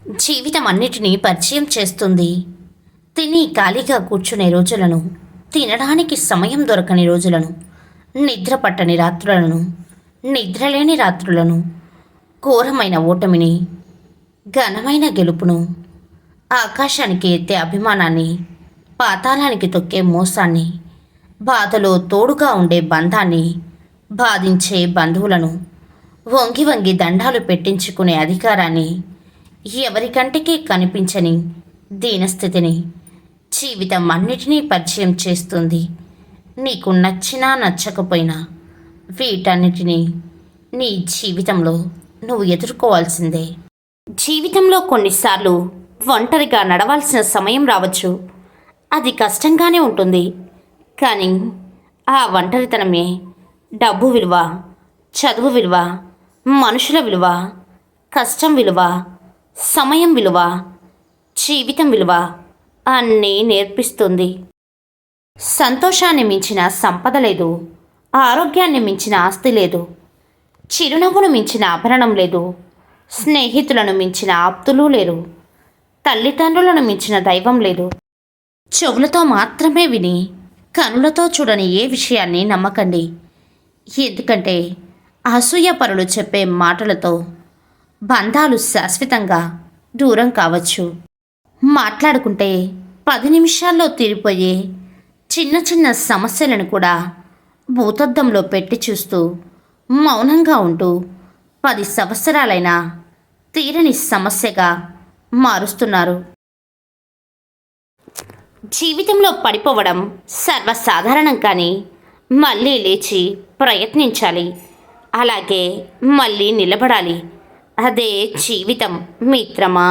జీవితం అన్నిటినీ పరిచయం చేస్తుంది. తిని ఖాళీగా కూర్చునే రోజులను, తినడానికి సమయం దొరకని రోజులను, నిద్ర పట్టని రాత్రులను, నిద్రలేని రాత్రులను, ఘోరమైన ఓటమిని, ఘనమైన గెలుపును, ఆకాశానికి ఎత్తే అభిమానాన్ని, పాతాళానికి తొక్కే మోసాన్ని, బాధలో తోడుగా ఉండే బంధాన్ని, బాధించే బంధువులను, వంగి వంగి దండాలు పెట్టించుకునే అధికారాన్ని, ఎవరికంటికి కనిపించని దీనస్థితిని జీవితం అన్నిటినీ పరిచయం చేస్తుంది. నీకు నచ్చినా నచ్చకపోయినా వీటన్నిటినీ నీ జీవితంలో నువ్వు ఎదుర్కోవాల్సిందే. జీవితంలో కొన్నిసార్లు ఒంటరిగా నడవాల్సిన సమయం రావచ్చు. అది కష్టంగానే ఉంటుంది. కానీ ఆ ఒంటరితనమే డబ్బు విలువ, చదువు విలువ, మనుషుల విలువ, కష్టం విలువ, సమయం విలువ, జీవితం విలువ అన్నీ నేర్పిస్తుంది. సంతోషాన్ని మించిన సంపద లేదు, ఆరోగ్యాన్ని మించిన ఆస్తి లేదు, చిరునవ్వును మించిన ఆభరణం లేదు, స్నేహితులను మించిన ఆప్తులు లేరు, తల్లిదండ్రులను మించిన దైవం లేదు. చెవులతో మాత్రమే విని కనులతో చూడని ఏ విషయాన్ని నమ్మకండి. ఎందుకంటే అసూయపరులు చెప్పే మాటలతో బంధాలు శాశ్వతంగా దూరం కావచ్చు. మాట్లాడుకుంటే 10 నిమిషాల్లో తీరిపోయే చిన్న చిన్న సమస్యలను కూడా భూతద్దంలో పెట్టి చూస్తూ మౌనంగా ఉంటూ 10 సంవత్సరాలైనా తీరని సమస్యగా మారుస్తున్నారు. జీవితంలో పడిపోవడం సర్వసాధారణం, కానీ మళ్ళీ లేచి ప్రయత్నించాలి. అలాగే మళ్ళీ నిలబడాలి. అదే జీవితం మిత్రమా.